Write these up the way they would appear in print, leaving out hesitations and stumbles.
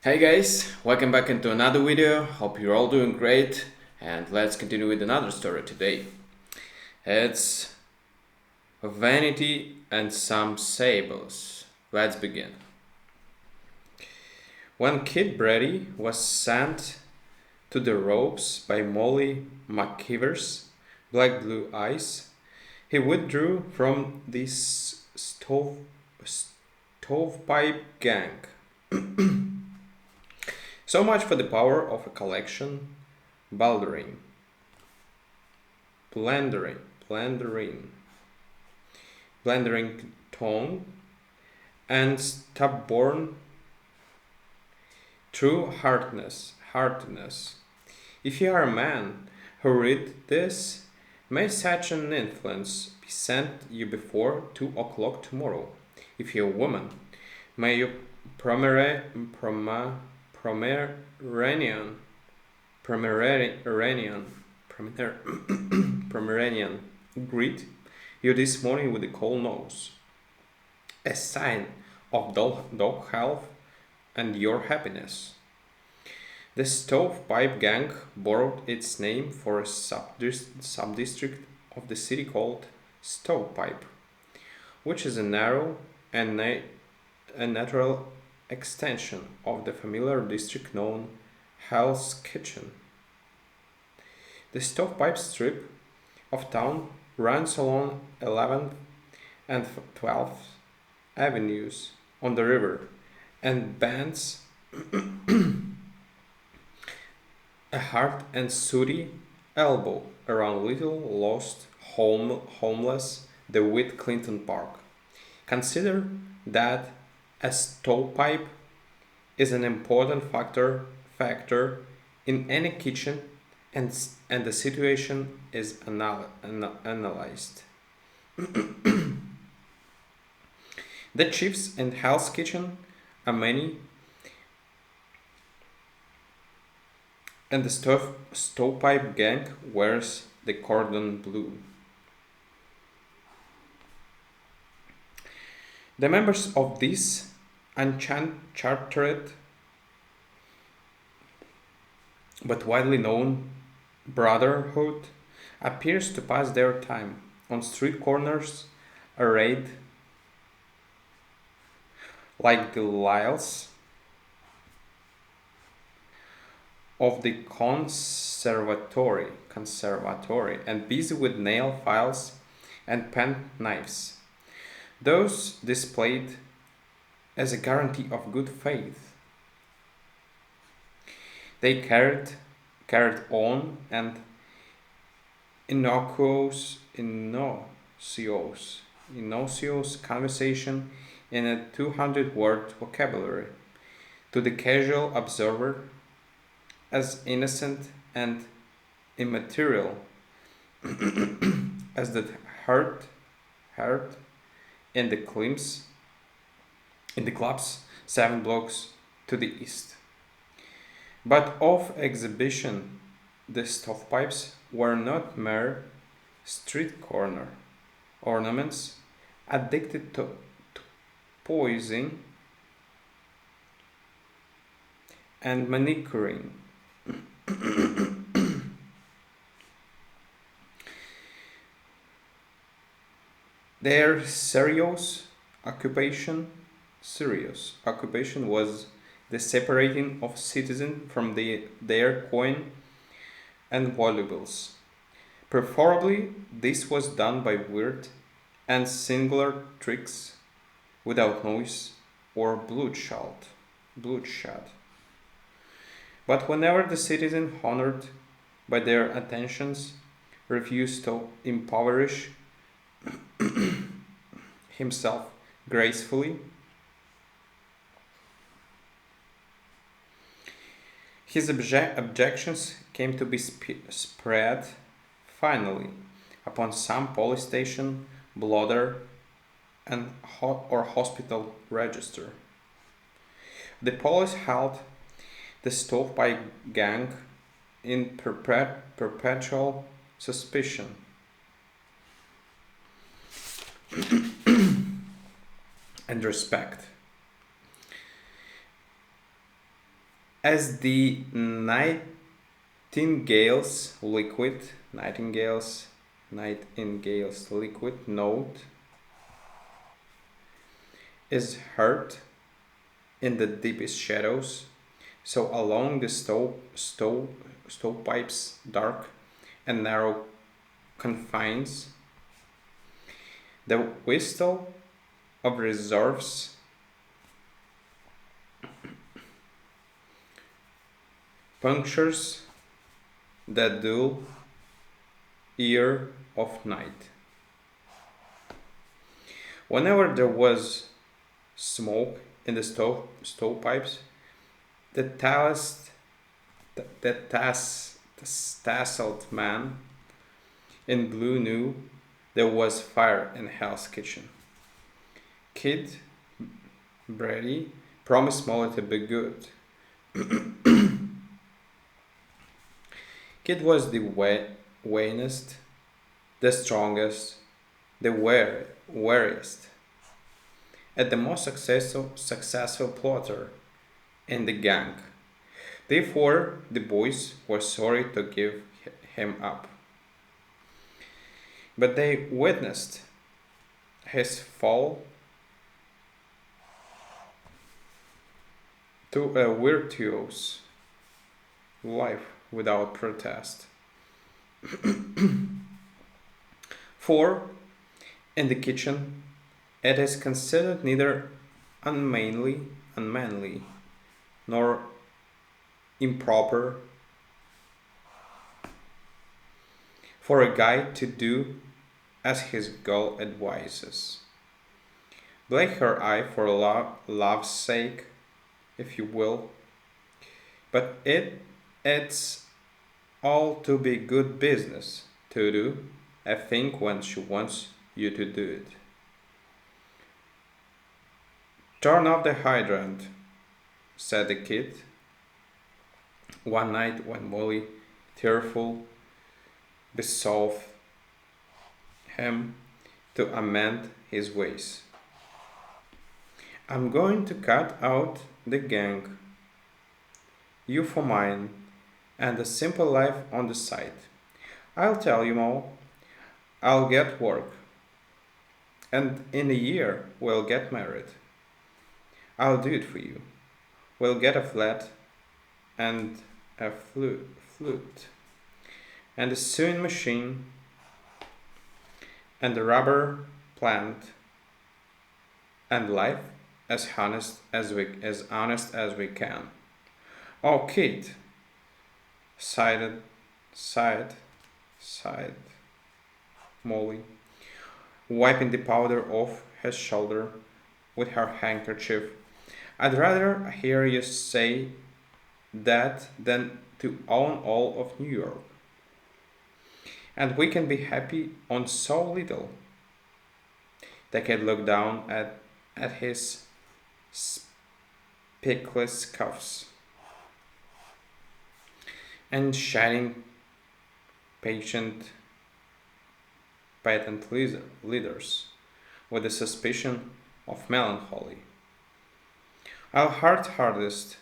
Hey guys, welcome back into another video. Hope you're all doing great, and let's continue with another story today. It's Vanity and some Sables. Let's begin. When Kid Brady was sent to the ropes by Molly McKeever's Black Blue Eyes, he withdrew from this stovepipe gang. So much for the power of a collection, bouldering, blendering, blendering, blendering tongue, and stubborn true heartedness. If you are a man who read this, may such an influence be sent you before 2 o'clock tomorrow. If you are a woman, may you Pomeranian Pomeranian Pomeranian greet you this morning with a cold nose, a sign of dog health and your happiness. The Stovepipe Gang borrowed its name for a subdistrict of the city called Stovepipe, which is a narrow and natural extension of the familiar district known Hell's Kitchen. The Stovepipe strip of town runs along 11th and 12th Avenues on the river and bends a hard and sooty elbow around little lost homeless DeWitt Clinton Park. Consider that a stovepipe is an important factor in any kitchen, and the situation is analyzed. The chiefs in Hell's Kitchen are many, and the stovepipe gang wears the cordon bleu. The members of this uncharted but widely known brotherhood appears to pass their time on street corners arrayed like the Lyles of the conservatory and busy with nail files and pen knives, those displayed as a guarantee of good faith. They carried on an innocuous conversation in a 200-word vocabulary, to the casual observer as innocent and immaterial as the heart in the clubs 7 blocks to the east. But of exhibition, the stovepipes were not mere street corner ornaments addicted to poising and manicuring. Their serious occupation was the separating of citizens from their coin and valuables. Preferably, this was done by weird and singular tricks without noise or bloodshed. But whenever the citizen, honored by their attentions, refused to impoverish himself gracefully, his objections came to be spread finally upon some police station blotter and or hospital register. The police held the stovepipe gang in perpetual suspicion. And respect. As the nightingale's liquid note is heard in the deepest shadows, so along the stovepipe's dark and narrow confines, the whistle of reserves punctures the dull ear of night. Whenever there was smoke in the stovepipes, the tasseled man in blue knew there was fire in Hell's kitchen. Kid Brady promised Molly to be good. Kid was the vainest, the strongest, the wariest, and the most successful plotter in the gang. Therefore, the boys were sorry to give him up. But they witnessed his fall to a virtuous life without protest. For in the kitchen it is considered neither unmanly, nor improper for a guy to do as his girl advises. Blake her eye for love's sake, if you will, but it's all to be good business to do a thing when she wants you to do it. Turn off the hydrant, said the kid, one night when Molly, tearful, besought him to amend his ways. I'm going to cut out the gang, you for mine, and a simple life on the side. I'll tell you, Mo, I'll get work, and in a year we'll get married. I'll do it for you. We'll get a flat and a flute, and a sewing machine, and a rubber plant, and life as honest as we can. Oh, Kate, sighed Molly, wiping the powder off his shoulder with her handkerchief. I'd rather hear you say that than to own all of New York. And we can be happy on so little. The kid looked down at his speckless cuffs and shining patent leaders with a suspicion of melancholy. I'll hurt hardest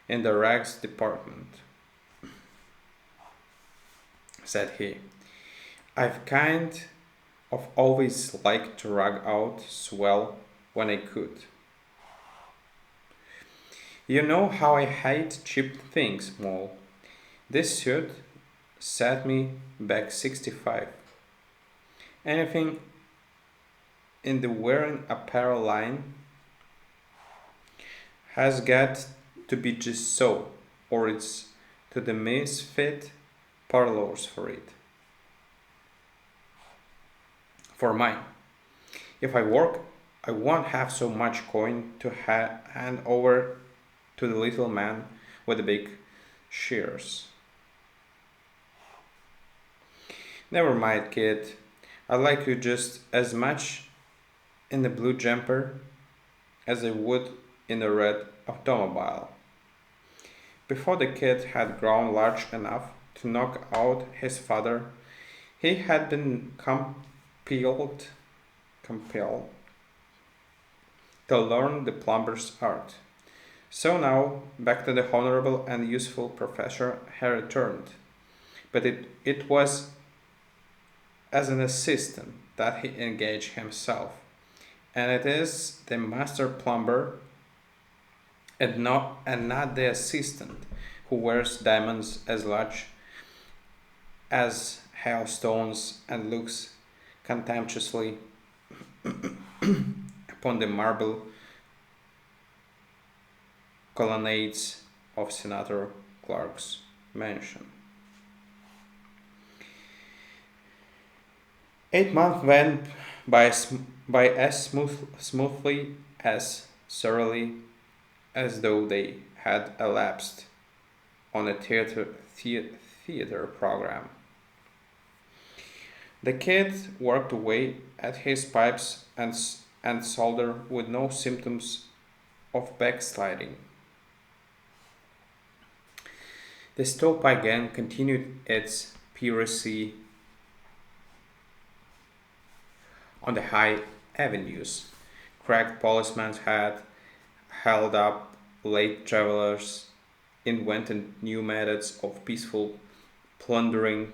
in the rags department, said he. I've kind of always liked to rag out swell when I could. You know how I hate cheap things, Moll. This suit set me back 65. Anything in the wearing apparel line has got to be just so, or it's to the misfit parlors for it. For mine. If I work, I won't have so much coin to hand over to the little man with the big shears. Never mind, kid. I like you just as much in the blue jumper as I would in the red automobile. Before the kid had grown large enough to knock out his father, he had been compelled to learn the plumber's art. So now, back to the honorable and useful professor, he returned. But it was as an assistant that he engaged himself. And it is the master plumber and not the assistant who wears diamonds as large as hailstones and looks contemptuously upon the marble colonnades of Senator Clark's mansion. 8 months went by as smoothly, as thoroughly as though they had elapsed on a theater program. The kid worked away at his pipes and solder with no symptoms of backsliding. The stovepipe gang continued its piracy on the high avenues. Cracked policemen had held up late travelers, invented new methods of peaceful plundering,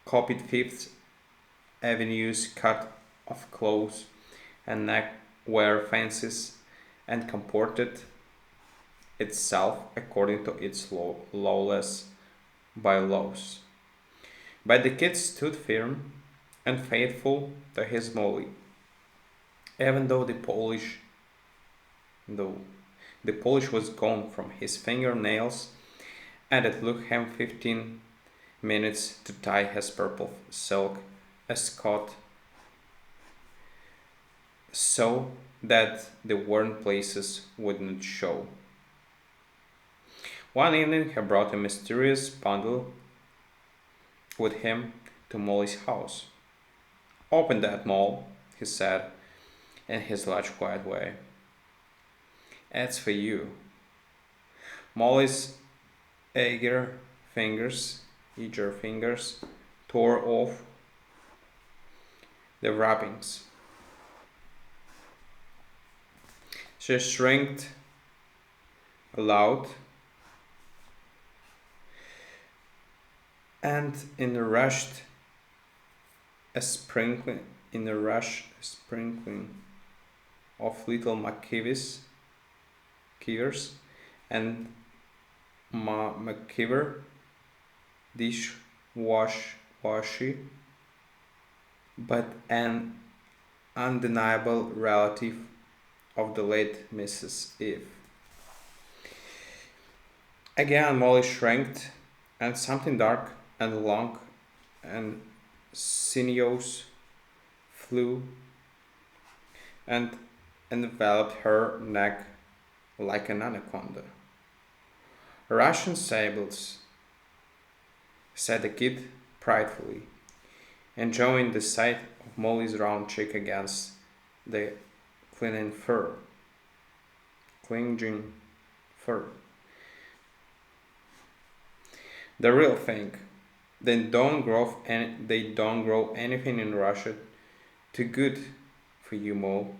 copied Fifth Avenue's cut of clothes and neckwear fancies, and comported itself according to its lawless bylaws. But the kid stood firm and faithful to his Molly, even though the polish was gone from his fingernails, and it took him 15 minutes to tie his purple silk ascot so that the worn places wouldn't show. One evening he brought a mysterious bundle with him to Molly's house. "Open that, Moll," he said in his large quiet way. "It's for you." Molly's eager fingers tore off the wrappings. She shrieked aloud, and in a sprinkling of little McKeevers and McKeever dishwashy, but an undeniable relative of the late Mrs. Eve. Again Molly shrieked, and something dark and long and sinuous flew and enveloped her neck like an anaconda. "Russian sables," said the kid pridefully, enjoying the sight of Molly's round cheek against the clinging fur. Clinging fur. "The real thing. They don't grow anything in Russia too good for you, Mo."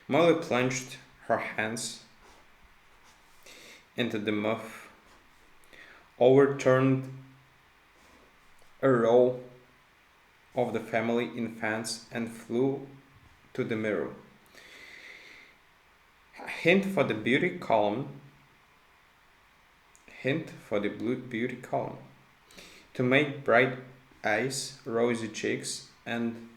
Molly plunged her hands into the muff, overturned a row of the family infants, and flew to the mirror. Hint for the beauty column. To make bright eyes, rosy cheeks, and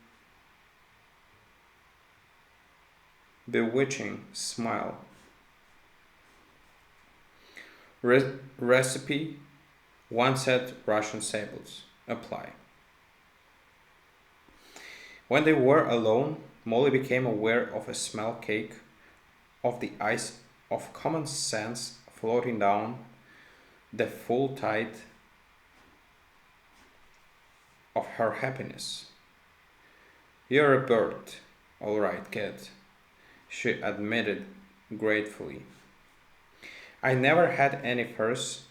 bewitching smile. Recipe: 1 set Russian sables. Apply. When they were alone, Molly became aware of a small cake of the ice of common sense floating down the full tide of her happiness. "You're a bird, all right, kid," she admitted gratefully. "I never had any furs,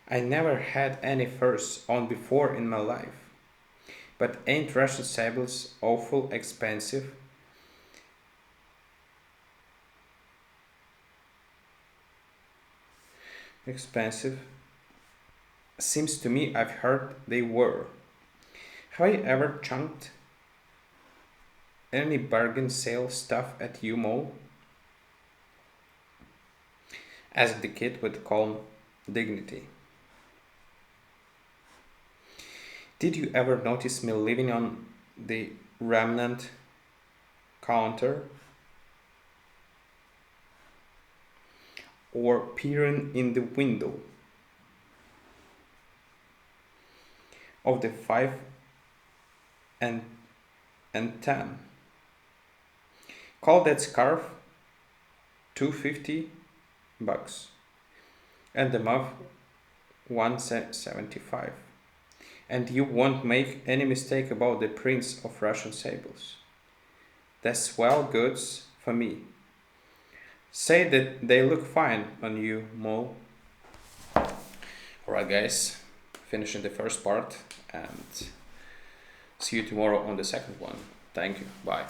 I never had any furs on before in my life. But ain't Russian sables awful expensive? Expensive? Seems to me I've heard they were. Have you ever chunked any bargain sale stuff at U-Mall? Asked the kid with calm dignity. Did you ever notice me living on the remnant counter or peering in the window of the 5 and 10? Call that scarf $250 and the muff 175, and you won't make any mistake about the Prince of Russian Sables. That's swell goods for me. Say that they look fine on you, Mo. Alright, guys, finishing the first part, and see you tomorrow on the second one. Thank you. Bye.